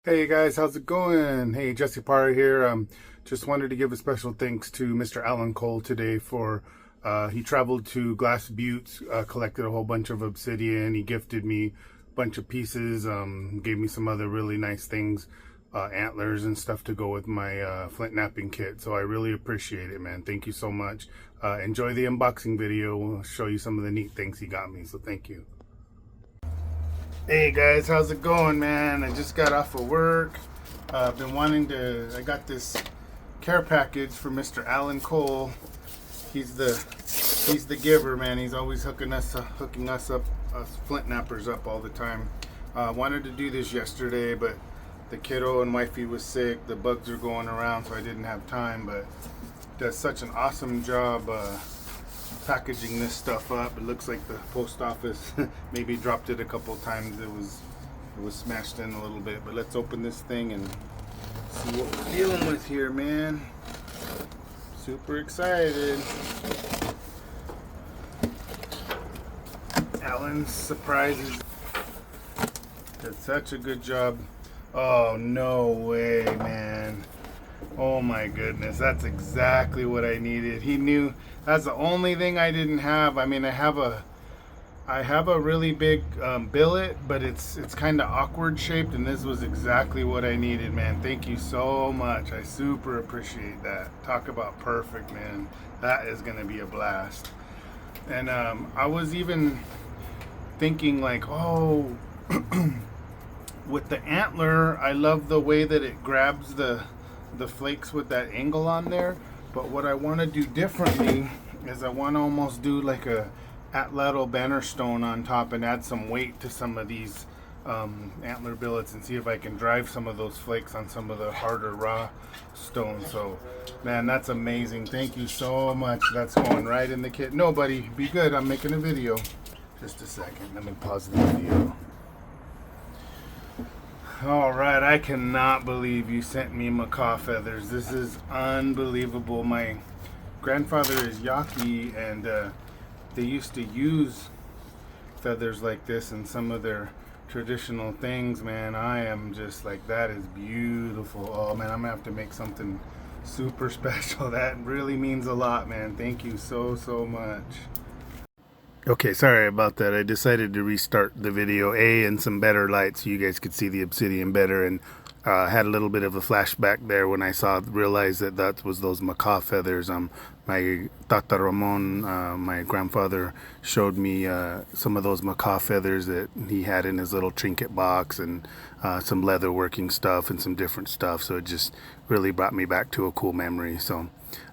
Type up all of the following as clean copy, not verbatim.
Hey guys, how's it going? Hey, Jesse Parra here. Just wanted to give a special thanks to Mr. Alan Cole today for he traveled to Glass Buttes, collected a whole bunch of obsidian. He gifted me a bunch of pieces, gave me some other really nice things, antlers and stuff to go with my Flintknapping kit. So I really appreciate it, man. Thank you so much. Enjoy the unboxing video. We'll show you some of the neat things he got me. So thank you. Hey guys, how's it going, man? I just got off of work. I've been wanting to, I got this care package for Mr. Alan Cole. He's the giver, man. He's always hooking us up, us flint nappers up all the time. Wanted to do this yesterday, but the kiddo and wifey was sick. The bugs are going around, so I didn't have time, but does such an awesome job packaging this stuff up. It looks like the post office maybe dropped it a couple times. It was smashed in a little bit, but let's open this thing and see what we're dealing with here, man. Super excited. Alan's surprises did such a good job. Oh, no way, man. Oh my goodness, that's exactly what I needed. He knew that's the only thing I didn't have. I mean, I have a really big billet, but it's kind of awkward shaped, and this was exactly what I needed, man. Thank you so much. I super appreciate that. Talk about perfect, man. That is gonna be a blast. And I was even thinking like, oh, with the antler, I love the way that it grabs the flakes with that angle on there, but what I want to do differently is I want to almost do like a atlatl banner stone on top and add some weight to some of these antler billets and see if I can drive some of those flakes on some of the harder raw stones. So man, that's amazing. Thank you so much. That's going right in the kit. Nobody be good, I'm making a video. Just a second, let me pause the video. All right, I cannot believe you sent me macaw feathers. This is unbelievable. My grandfather is Yaqui, and they used to use feathers like this in some of their traditional things, man. I am just like, that is beautiful. Oh man, I'm gonna have to make something super special. That really means a lot, man. Thank you so much. Okay, sorry about that. I decided to restart the video in some better light so you guys could see the obsidian better, and had a little bit of a flashback there when I realized that was those macaw feathers. My Tata Ramon, my grandfather, showed me some of those macaw feathers that he had in his little trinket box, and some leather working stuff and some different stuff. So it just really brought me back to a cool memory. So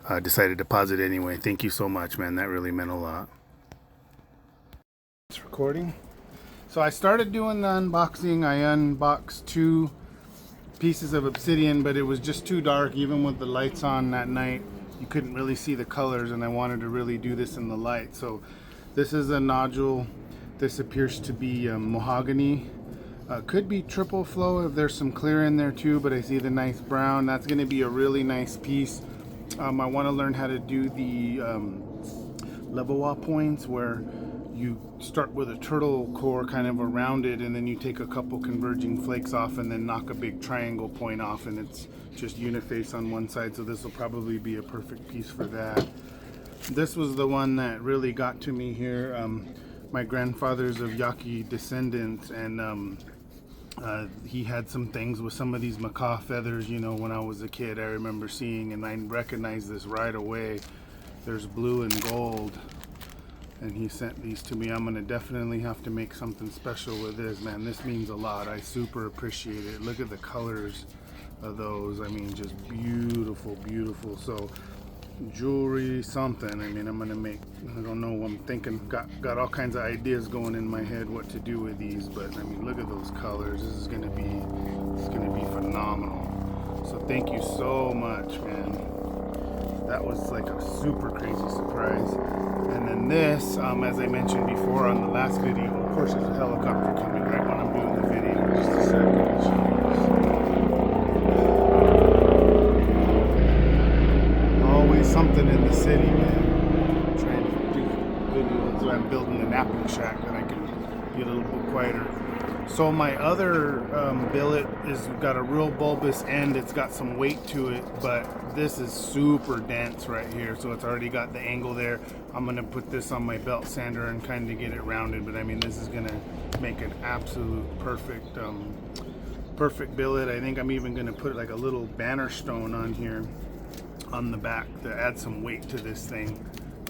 I decided to pause it anyway. Thank you so much, man. That really meant a lot. It's recording. So I started doing the unboxing. I unboxed 2 pieces of obsidian, but it was just too dark. Even with the lights on that night, you couldn't really see the colors, and I wanted to really do this in the light. So this is a nodule. This appears to be mahogany. Could be triple flow if there's some clear in there too, but I see the nice brown. That's going to be a really nice piece. I want to learn how to do the level points, where you start with a turtle core kind of around it, and then you take a couple converging flakes off and then knock a big triangle point off, and it's just uniface on one side. So this will probably be a perfect piece for that. This was the one that really got to me here. My grandfather's of Yaqui descendants, and he had some things with some of these macaw feathers, you know, when I was a kid. I remember seeing, and I recognized this right away. There's blue and gold, and he sent these to me. I'm gonna definitely have to make something special with this, man. This means a lot. I super appreciate it. Look at the colors of those. I mean, just beautiful. So jewelry, something. I mean, I'm gonna make, I don't know, I'm thinking, got all kinds of ideas going in my head what to do with these, but I mean, look at those colors. This is gonna be phenomenal. So thank you so much, man. That was like a super crazy surprise. And then this, as I mentioned before on the last video, of course there's a helicopter coming right when I'm doing the video. Just a second. Always something in the city, man. I'm trying to do videos when I'm building a napping shack that I can be a little bit quieter. So my other billet is got a real bulbous end. It's got some weight to it, but this is super dense right here. So it's already got the angle there. I'm gonna put this on my belt sander and kind of get it rounded. But I mean, this is gonna make an absolute perfect, perfect billet. I think I'm even gonna put like a little banner stone on here on the back to add some weight to this thing.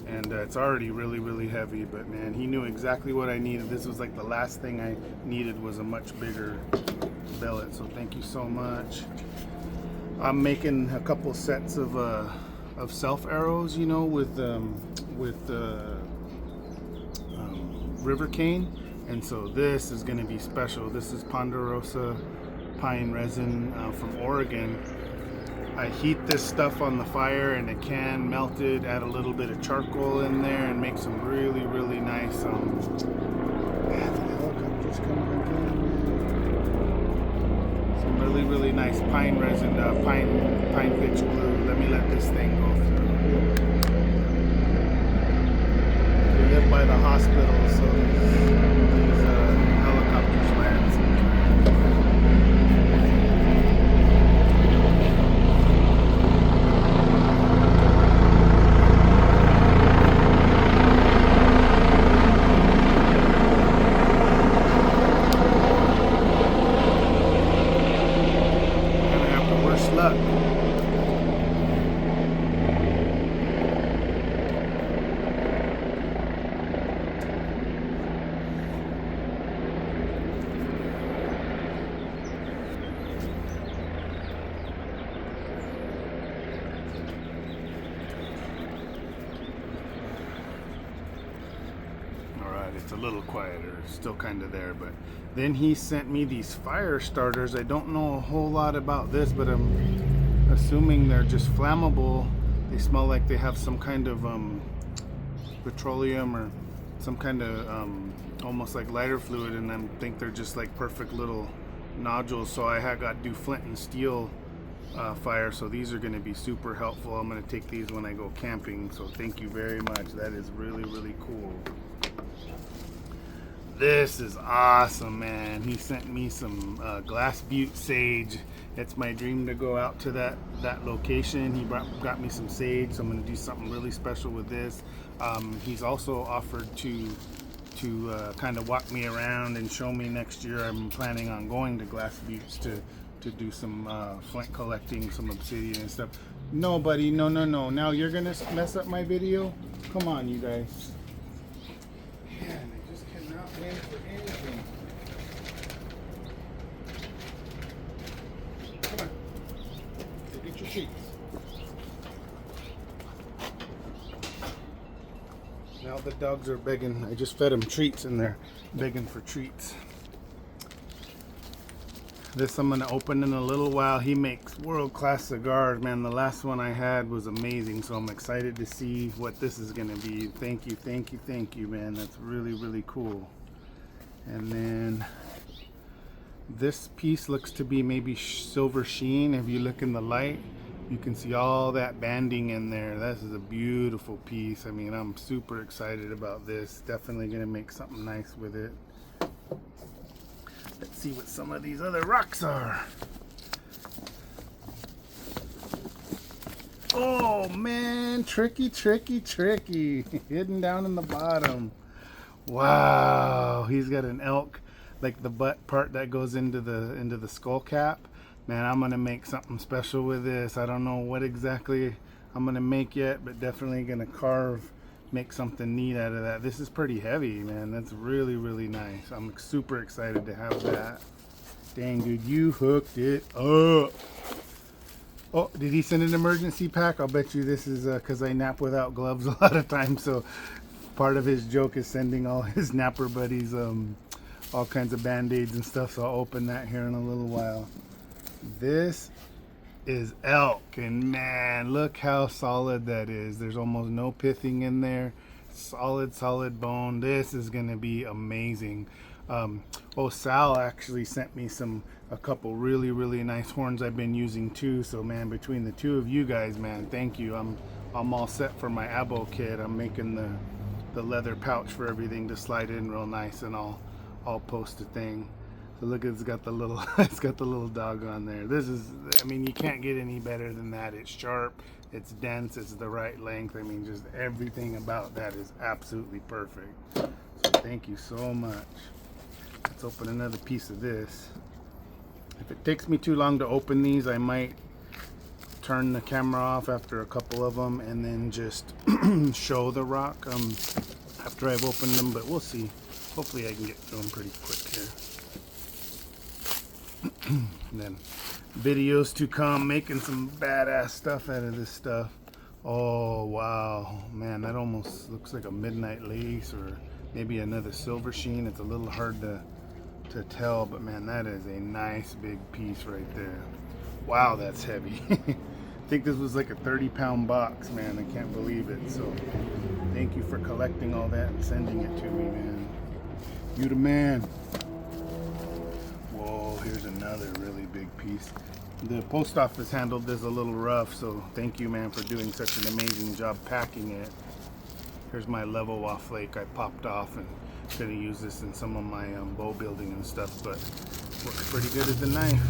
And it's already really heavy, but man, he knew exactly what I needed. This was like the last thing I needed was a much bigger billet. So thank you so much. I'm making a couple sets of self arrows, you know, with river cane, and so this is going to be special. This is ponderosa pine resin from Oregon. I heat this stuff on the fire in a can, melted, add a little bit of charcoal in there, and make some really nice. The helicopter's coming again. Some really nice pine resin, pine pitch glue. Let me let this thing go through. We live by the hospital, so these helicopters land sometimes. It's a little quieter, still kind of there, but then he sent me these fire starters. I don't know a whole lot about this, but I'm assuming they're just flammable. They smell like they have some kind of petroleum or some kind of almost like lighter fluid, and I think they're just like perfect little nodules. So I got to do flint and steel fire, so these are going to be super helpful. I'm going to take these when I go camping, so thank you very much. That is really cool. This is awesome, man. He sent me some glass butte sage. It's my dream to go out to that location. He got me some sage, so I'm going to do something really special with this. He's also offered to kind of walk me around and show me next year. I'm planning on going to Glass Buttes to do some flint collecting, some obsidian and stuff. No, buddy, no. Now you're going to mess up my video? Come on, you guys. Man, I just cannot win for anything. Come on. Go get your treats. Now the dogs are begging. I just fed them treats and they're begging for treats. This I'm going to open in a little while. He makes world-class cigars, man. The last one I had was amazing, so I'm excited to see what this is going to be. Thank you, man. That's really cool. And then this piece looks to be maybe silver sheen. If you look in the light, you can see all that banding in there. This is a beautiful piece. I mean, I'm super excited about this. Definitely going to make something nice with it. Let's see what some of these other rocks are. Oh man, tricky. Hidden down in the bottom. Wow, he's got an elk, like the butt part that goes into the skull cap. Man, I'm gonna make something special with this. I don't know what exactly I'm gonna make yet, but definitely gonna make something neat out of that. This is pretty heavy, man. That's really nice. I'm super excited to have that. Dang, dude, you hooked it up. Oh, did he send an emergency pack? I'll bet you this is because I nap without gloves a lot of times, so part of his joke is sending all his napper buddies all kinds of band-aids and stuff, so I'll open that here in a little while. This is elk, and man, look how solid that is. There's almost no pithing in there. Solid bone. This is gonna be amazing. Sal actually sent me a couple really nice horns I've been using too. So man, between the two of you guys, man, thank you. I'm all set for my abo kit. I'm making the leather pouch for everything to slide in real nice, and I'll post a thing. So look, it's got the little it's got the little dog on there. This is, I mean, you can't get any better than that. It's sharp, it's dense, it's the right length. I mean, just everything about that is absolutely perfect. So thank you so much. Let's open another piece of this. If it takes me too long to open these, I might turn the camera off after a couple of them and then just show the rock after I've opened them, but we'll see. Hopefully I can get through them pretty quick here. And then videos to come, making some badass stuff out of this stuff. Oh wow, man, that almost looks like a midnight lace or maybe another silver sheen. It's a little hard to tell, but man, that is a nice big piece right there. Wow, that's heavy. I think this was like a 30-pound box, man. I can't believe it. So thank you for collecting all that and sending it to me, man. You the man. Whoa, here's another really big piece. The post office handled this a little rough, so thank you, man, for doing such an amazing job packing it. Here's my level off flake I popped off, and I'm gonna use this in some of my bow building and stuff, but works pretty good as a knife.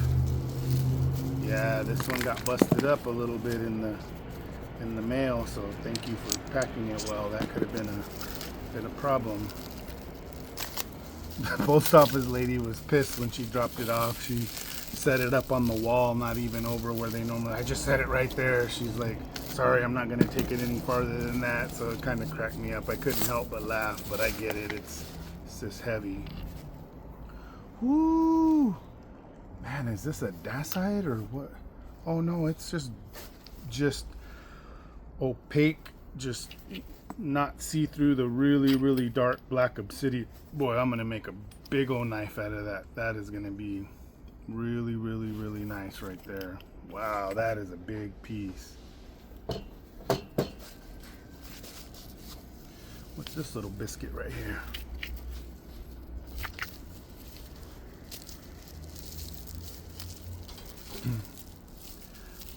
Yeah, this one got busted up a little bit in the mail, so thank you for packing it well. That could have been a problem. The post office lady was pissed when she dropped it off. She set it up on the wall, not even over where they normally. I just set it right there. She's like, sorry, I'm not gonna take it any farther than that. So it kind of cracked me up. I couldn't help but laugh, but I get it. It's just heavy. Woo! Man, is this a dacite or what? Oh no, it's just opaque, just not see through the really dark black obsidian. Boy, I'm gonna make a big old knife out of that. That is gonna be really nice right there. Wow, that is a big piece. What's this little biscuit right here?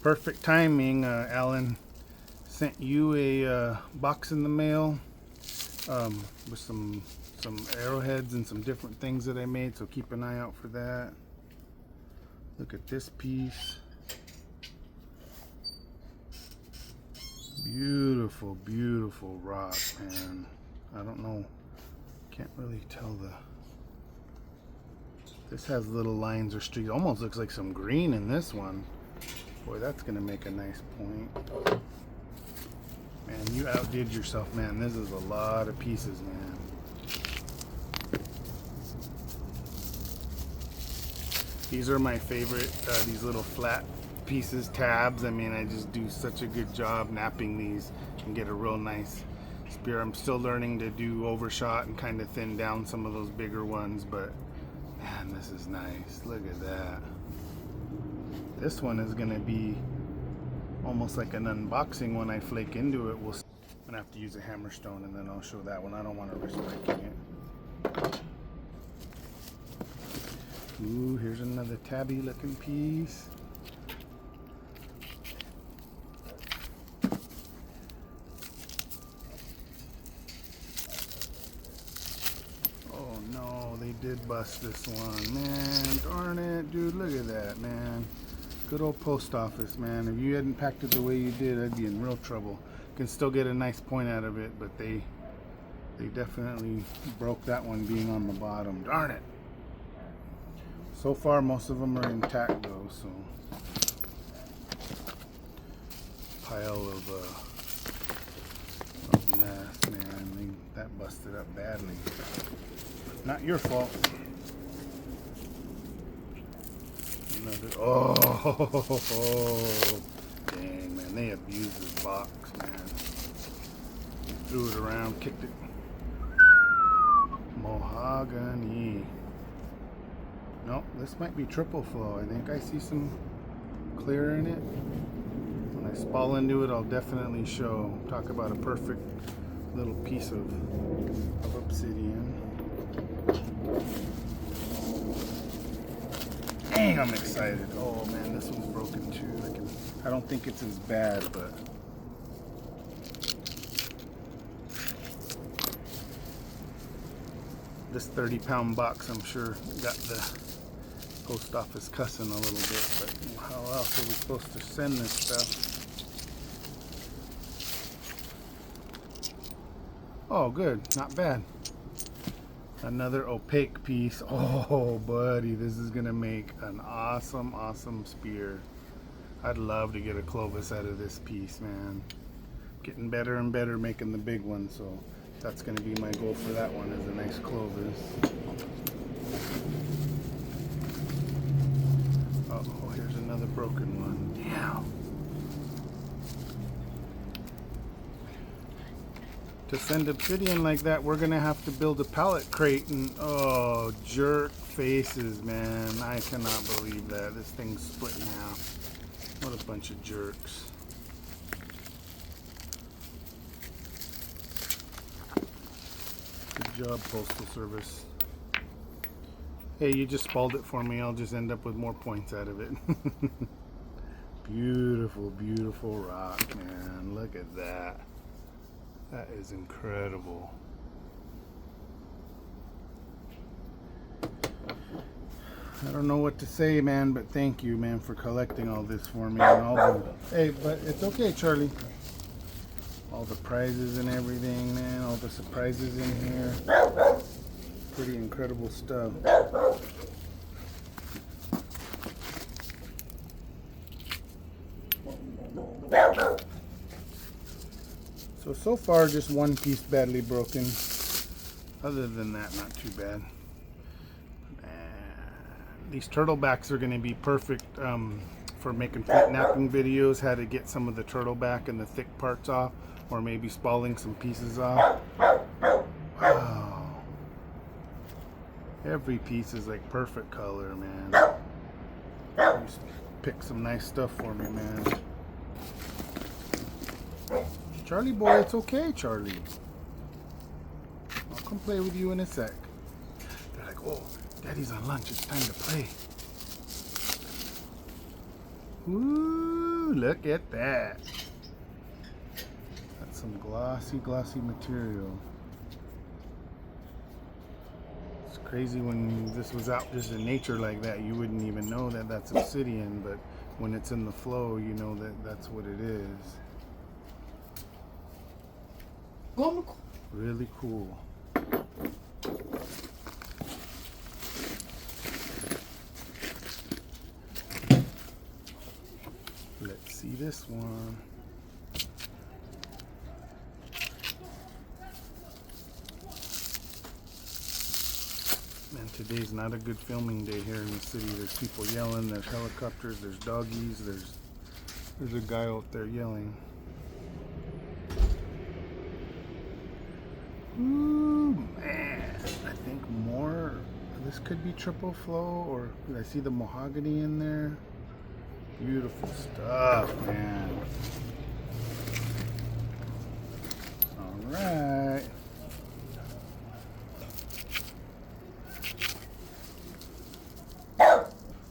Perfect timing. Alan sent you a box in the mail with some arrowheads and some different things that I made, so keep an eye out for that. Look at this piece. Beautiful rock, man. I don't know, can't really tell this has little lines or streaks. Almost looks like some green in this one. Boy, that's gonna make a nice point. Man, you outdid yourself, man. This is a lot of pieces, man. These are my favorite, these little flat pieces, tabs. I mean, I just do such a good job knapping these and get a real nice spear. I'm still learning to do overshot and kind of thin down some of those bigger ones, but man, this is nice. Look at that. This one is gonna be almost like an unboxing when I flake into it. I'm gonna have to use a hammerstone and then I'll show that one. I don't want to risk breaking it. Ooh, here's another tabby looking piece. Oh no, they did bust this one. Man, darn it, dude, look at that, man. Good old post office, man. If you hadn't packed it the way you did, I'd be in real trouble. Can still get a nice point out of it, but they definitely broke that one being on the bottom. Darn it. So far, most of them are intact though, so pile of mess, man. That busted up badly. Not your fault. Another, oh, dang, man, they abused this box, man. Threw it around, kicked it. Mahogany. Nope, this might be triple flow. I think I see some clear in it. When I spall into it, I'll definitely show. Talk about a perfect little piece of obsidian. Dang, I'm excited. Oh man, this one's broken too. I don't think it's as bad, but this 30-pound box, I'm sure, got Post office cussing a little bit, but how else are we supposed to send this stuff? Oh, good, not bad. Another opaque piece. Oh, buddy, this is gonna make an awesome, awesome spear. I'd love to get a Clovis out of this piece, man. Getting better and better making the big one, so that's gonna be my goal for that one, is a nice Clovis. Oh, here's another broken one. Damn. To send obsidian like that, we're gonna have to build a pallet crate, and oh, jerk faces, man. I cannot believe that. This thing's split in half. What a bunch of jerks. Good job, Postal Service. Hey, you just spalled it for me. I'll just end up with more points out of it. Beautiful, beautiful rock, man. Look at that. That is incredible. I don't know what to say, man, but thank you, man, for collecting all this for me and all the... Hey, but it's okay, Charlie. All the prizes and everything, man. All the surprises in here. Pretty incredible stuff. So far, just one piece badly broken. Other than that, not too bad. These turtlebacks are going to be perfect for making Flintknapping videos, how to get some of the turtleback and the thick parts off, or maybe spalling some pieces off. Wow. Every piece is like perfect color, man. Just pick some nice stuff for me, man. Charlie boy, it's okay, Charlie. I'll come play with you in a sec. They're like, oh, Daddy's on lunch, it's time to play. Ooh, look at that. That's some glossy, glossy material. It's crazy when this was out just in nature like that, you wouldn't even know that that's obsidian, but when it's in the flow, you know that that's what it is. Really cool. Let's see this one. Man, today's not a good filming day here in the city. There's people yelling, there's helicopters, there's doggies, there's a guy out there yelling. Ooh, man, I think more, this could be triple flow, or I see the mahogany in there. Beautiful stuff, man. All right. I'm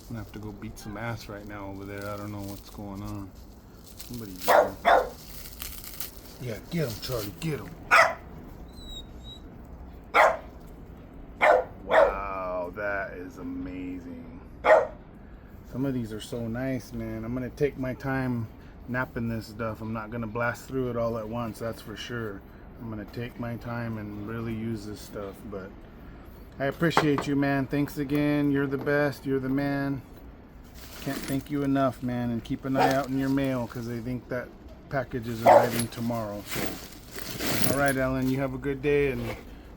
gonna have to go beat some ass right now over there. I don't know what's going on. Somebody's yelling. Yeah, get him, Charlie, get him. That is amazing. Some of these are so nice, man. I'm gonna take my time napping this stuff. I'm not gonna blast through it all at once, that's for sure. I'm gonna take my time and really use this stuff, but I appreciate you, man. Thanks again. You're the best. You're the man. Can't thank you enough, man. And keep an eye out in your mail, because I think that package is arriving tomorrow. So, all right, Ellen, you have a good day, and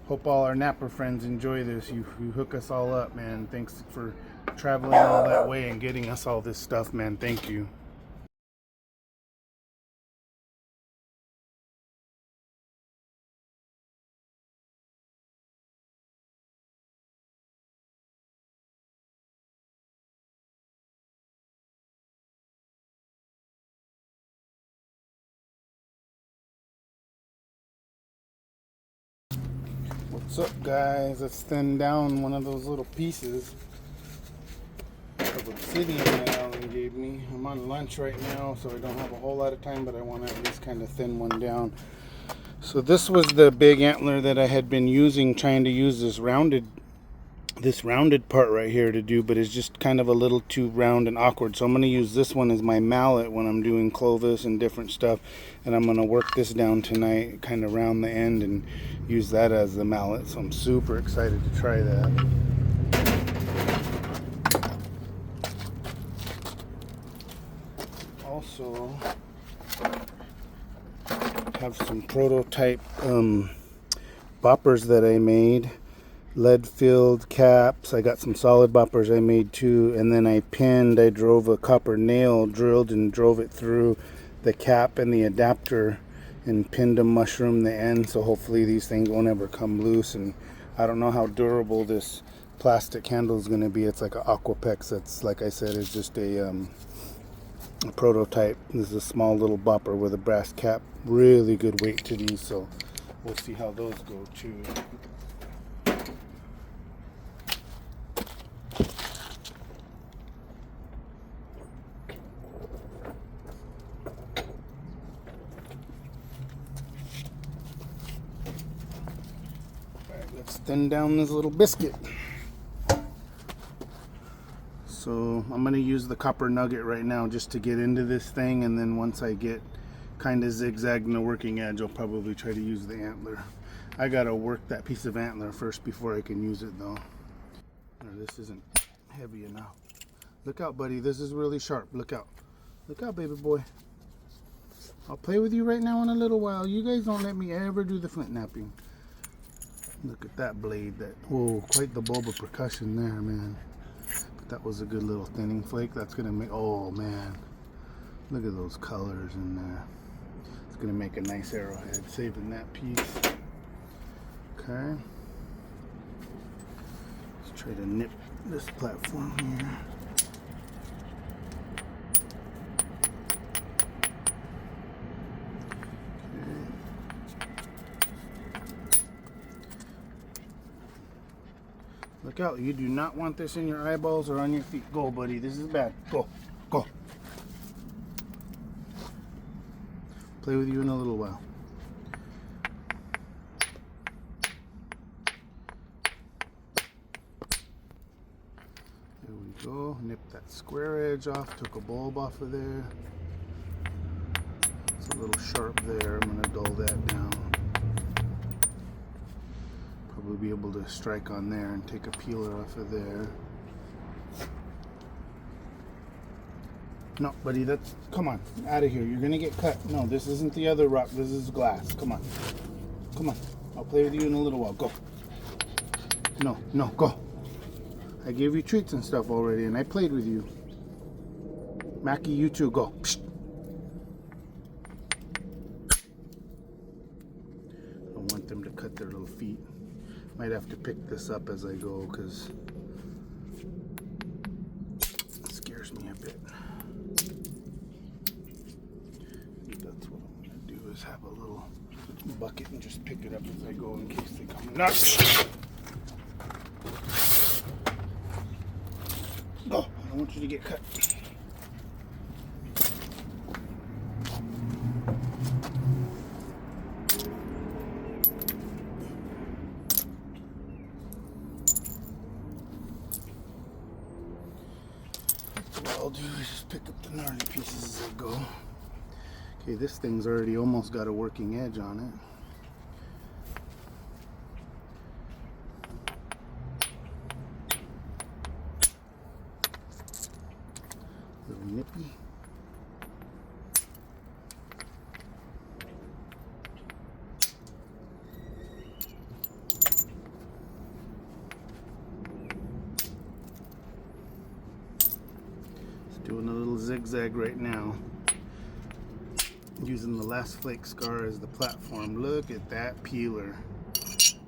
hope all our napper friends enjoy this. You hook us all up, man. Thanks for traveling all that way and getting us all this stuff, man. Thank you. What's up, guys? Let's thin down one of those little pieces of obsidian that Alan gave me. I'm on lunch right now, so I don't have a whole lot of time, but I want to at least kind of thin one down. So this was the big antler that I had been using, trying to use this rounded this rounded part right here to do, but it's just kind of a little too round and awkward. So I'm going to use this one as my mallet when I'm doing Clovis and different stuff. And I'm going to work this down tonight, kind of round the end, and use that as the mallet. So I'm super excited to try that. Also have some prototype boppers that I made. Lead filled caps. I got some solid boppers I made too, and then I drove a copper nail, drilled and drove it through the cap and the adapter and pinned a mushroom the end, so hopefully these things won't ever come loose. And I don't know how durable this plastic handle is going to be. It's like an Aquapex. That's, like I said, is just a prototype. This is a small little bopper with a brass cap. Really good weight to these, so we'll see how those go too. Let's thin down this little biscuit. So I'm going to use the copper nugget right now just to get into this thing, and then once I get kind of zigzagging the working edge, I'll probably try to use the antler. I got to work that piece of antler first before I can use it though. This isn't heavy enough. Look out, buddy. This is really sharp. Look out. Look out, baby boy. I'll play with you right now in a little while. You guys don't let me ever do the flint napping. Look at that blade. Whoa, quite the bulb of percussion there, man. But that was a good little thinning flake. That's gonna make, oh man, look at those colors in there. It's gonna make a nice arrowhead. Saving that piece. Okay. Let's try to nip this platform here. Look out, you do not want this in your eyeballs or on your feet. Go, buddy, this is bad. Go, go. Play with you in a little while. There we go. Nip that square edge off, took a bulb off of there. It's a little sharp there. I'm going to dull that down. Probably be able to strike on there and take a peeler off of there. No, buddy, that's, come on, out of here. You're gonna get cut. No, this isn't the other rock. This is glass. Come on. Come on. I'll play with you in a little while. Go. No, no, go. I gave you treats and stuff already, and I played with you. Mackie, you too. Go. Psst. I don't want them to cut their little feet. Might have to pick this up as I go because it scares me a bit. That's what I'm going to do, is have a little bucket and just pick it up as I go in case they come nuts. Oh, I don't want you to get cut. I'll do is just pick up the gnarly pieces as I go. Okay, this thing's already almost got a working edge on it. Little nippy. Doing a little zigzag right now, using the last flake scar as the platform. Look at that peeler.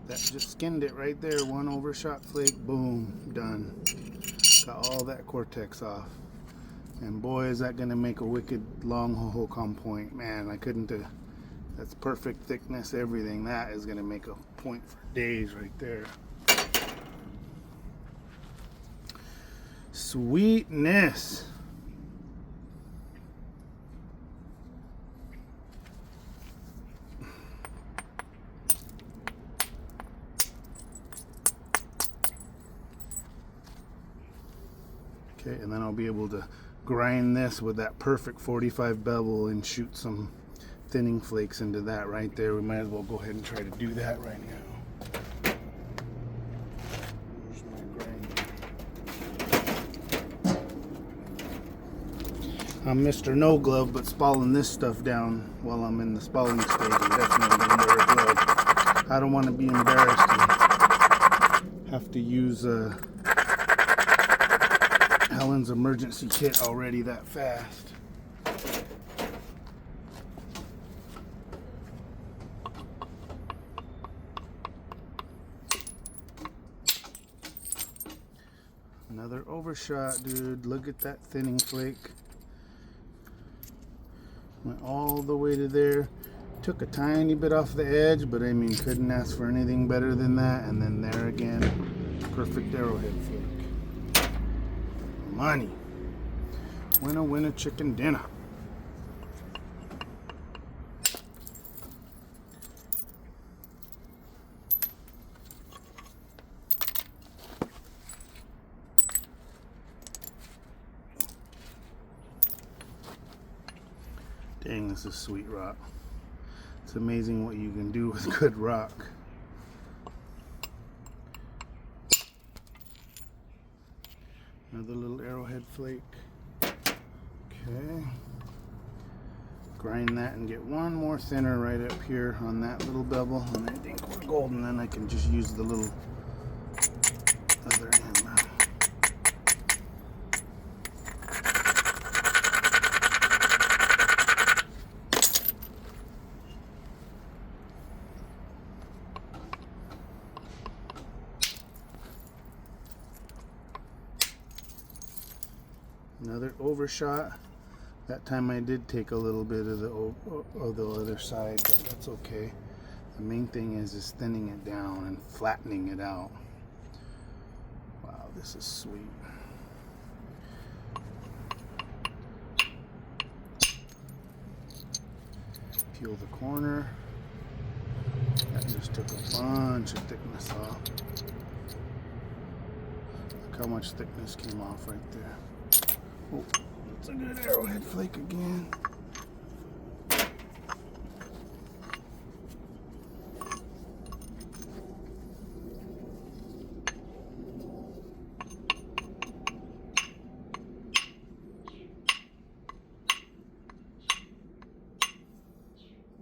That just skinned it right there. One overshot flake, boom, done. Got all that cortex off. And boy, is that gonna make a wicked long hohokam point. Man, I couldn't do. That's perfect thickness, everything. That is gonna make a point for days right there. Sweetness. Okay, and then I'll be able to grind this with that perfect 45 bevel and shoot some thinning flakes into that right there. We might as well go ahead and try to do that right now. Where's my grinder? I'm Mr. No Glove, but spalling this stuff down while I'm in the spalling stage. I'm definitely going to wear a glove. I don't want to be embarrassed and have to use Helen's emergency kit already that fast. Another overshot, dude. Look at that thinning flake. Went all the way to there. Took a tiny bit off the edge, but I mean, couldn't ask for anything better than that. And then there again, perfect arrowhead flake. Money. Winner, winner, chicken dinner. Dang, this is sweet rock. It's amazing what you can do with good rock. Another little arrowhead flake. Okay. Grind that and get one more thinner right up here on that little bevel. And I think we're golden. Then I can just use the little other end now. Another overshot. That time I did take a little bit of the other side, but that's okay. The main thing is thinning it down and flattening it out. Wow, this is sweet. Peel the corner. That just took a bunch of thickness off. Look how much thickness came off right there. Oh, that's a good arrowhead flake again.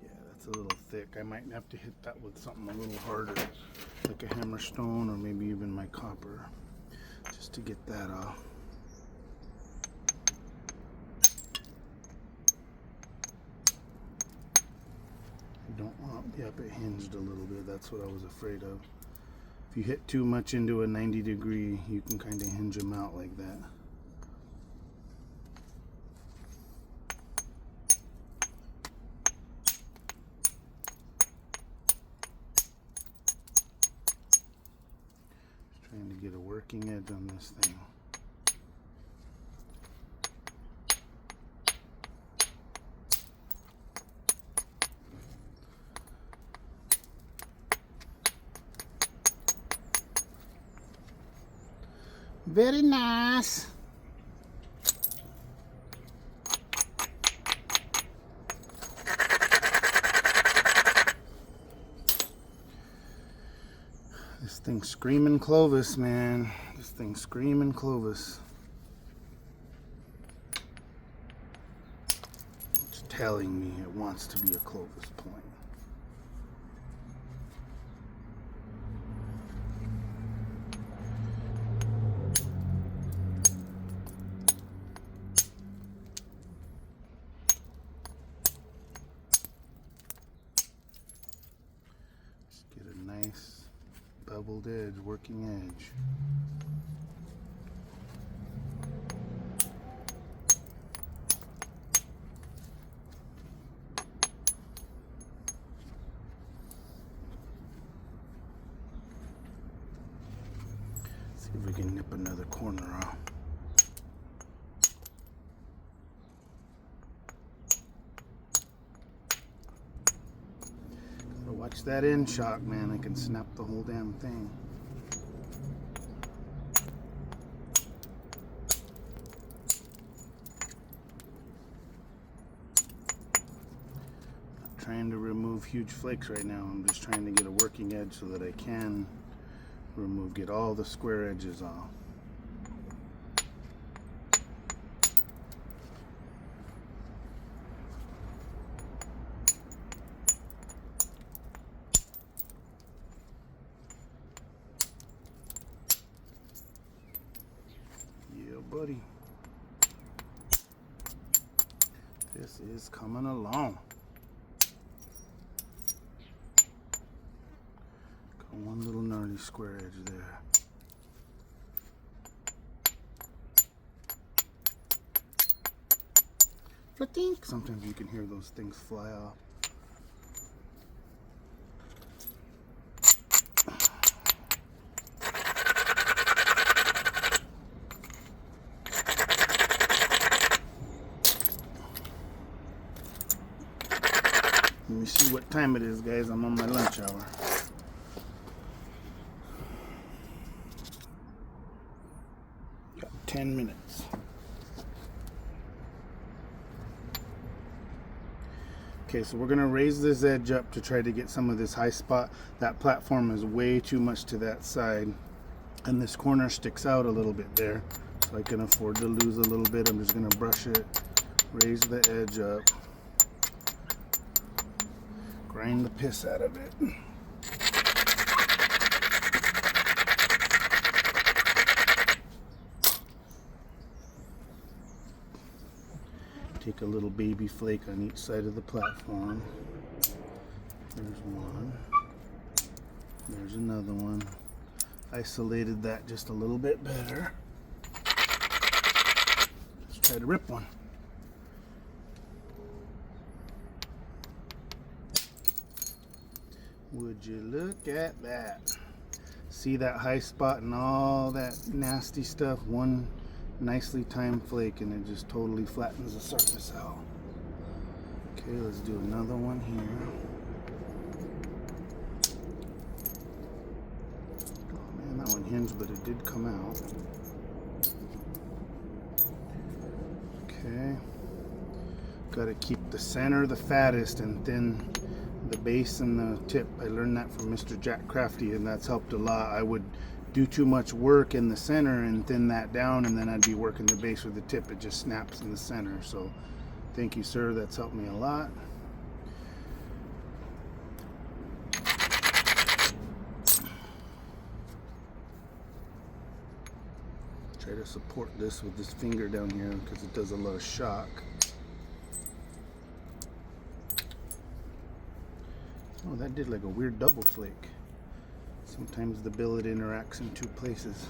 Yeah, that's a little thick. I might have to hit that with something a little harder, like a hammerstone or maybe even my copper, just to get that off. Don't want, yep, it hinged a little bit. That's what I was afraid of. If you hit too much into a 90 degree, you can kind of hinge them out like that. Just trying to get a working edge on this thing. Very nice. This thing's screaming Clovis, man. This thing's screaming Clovis. It's telling me it wants to be a Clovis point. Nice beveled edge, working edge. See if we can nip another corner off. Watch that end shock, man. I can snap the whole damn thing. trying to remove huge flakes right now. I'm just trying to get a working edge so that I can get all the square edges off. Yeah, buddy. This is coming along. Got one little gnarly square edge there. Flittink! Sometimes you can hear those things fly off. Let me see what time it is, guys. I'm on my lunch hour. Got 10 minutes. Okay, so we're gonna raise this edge up to try to get some of this high spot. That platform is way too much to that side, and this corner sticks out a little bit there, so I can afford to lose a little bit. I'm just gonna brush it, raise the edge up, grind the piss out of it. Take a little baby flake on each side of the platform. There's one. There's another one. Isolated that just a little bit better. Let's try to rip one. Would you look at that? See that high spot and all that nasty stuff? One nicely timed flake and it just totally flattens the surface out. Okay, let's do another one here. Oh man, that one hinged, but it did come out. Okay. Gotta keep the center the fattest and thin the base and the tip. I learned that from Mr. Jack Crafty, and that's helped a lot. I would do too much work in the center and thin that down, and then I'd be working the base with the tip. It just snaps in the center. So thank you, sir. That's helped me a lot. Try to support this with this finger down here because it does a lot of shock. Oh, that did like a weird double flake. Sometimes the billet interacts in two places.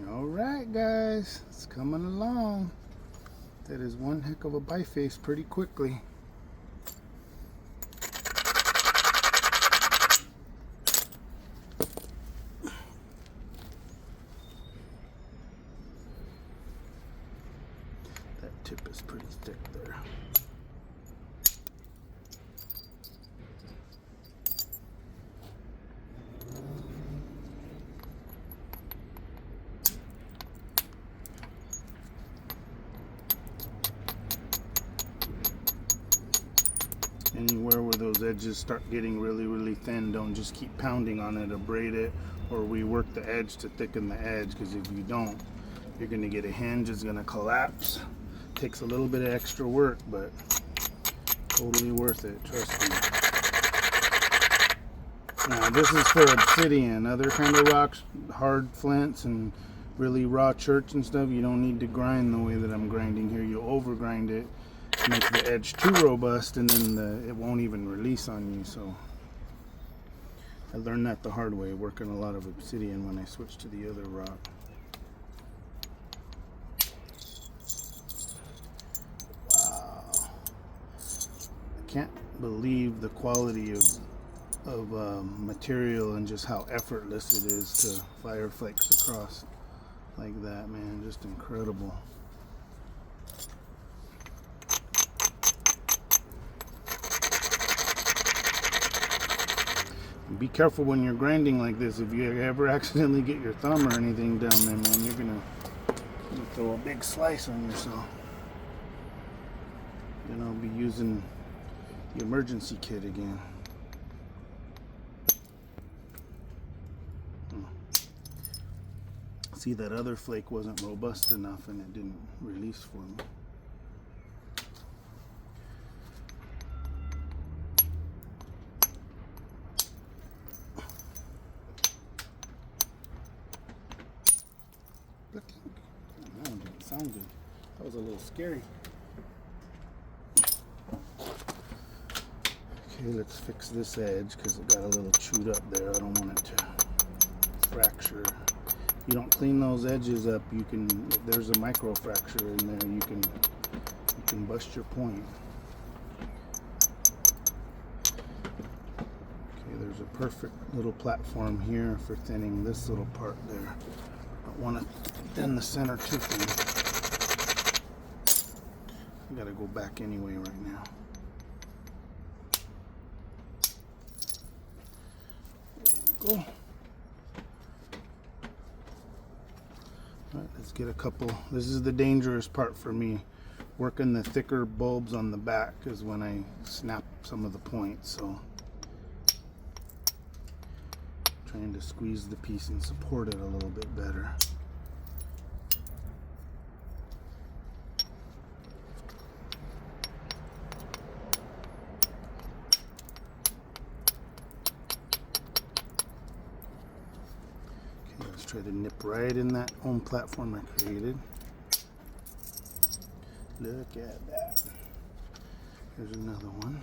Alright guys, it's coming along. That is one heck of a biface pretty quickly. That tip is pretty thick there. those edges start getting really thin, don't just keep pounding on it, abrade it, or rework the edge to thicken the edge, because if you don't, you're going to get a hinge, it's going to collapse. Takes a little bit of extra work, but totally worth it, trust me. Now this is for obsidian. Other kind of rocks, hard flints and really raw chert and stuff, you don't need to grind the way that I'm grinding here. You over grind it, make the edge too robust, and then it won't even release on you. So I learned that the hard way, working a lot of obsidian when I switched to the other rock. Wow, I can't believe the quality of material and just how effortless it is to fire flakes across like that, man. Just incredible. Be careful when you're grinding like this. If you ever accidentally get your thumb or anything down there, man, you're gonna throw a big slice on yourself. Then I'll be using the emergency kit again. See, that other flake wasn't robust enough and it didn't release for me. That one didn't sound good. That was a little scary. Okay, let's fix this edge because it got a little chewed up there. I don't want it to fracture. If you don't clean those edges up, you can, if there's a micro fracture in there, you can bust your point. Okay, there's a perfect little platform here for thinning this little part there. Don't want to thin the center too thin. I gotta go back anyway right now. There we go. All right, let's get a couple. This is the dangerous part for me. Working the thicker bulbs on the back is when I snap some of the points. So trying to squeeze the piece and support it a little bit better. Try to nip right in that home platform I created. Look at that. Here's another one.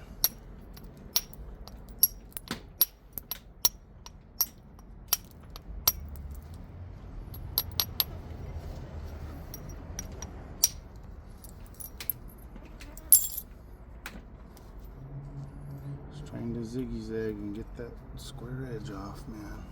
Just trying to zigzag and get that square edge off, man.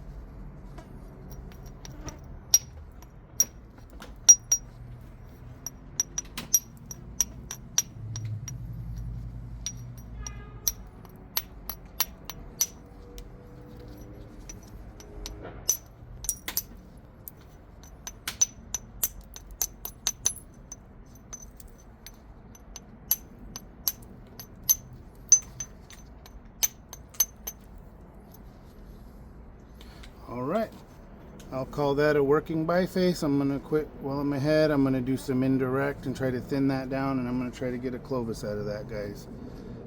Alright, I'll call that a working biface. I'm going to quit while I'm ahead. I'm going to do some indirect and try to thin that down, and I'm going to try to get a Clovis out of that, guys.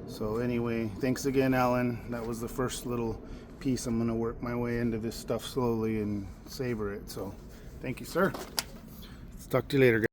So anyway, thanks again, Alan. That was the first little piece. I'm going to work my way into this stuff slowly and savor it. So thank you, sir. Let's talk to you later, guys.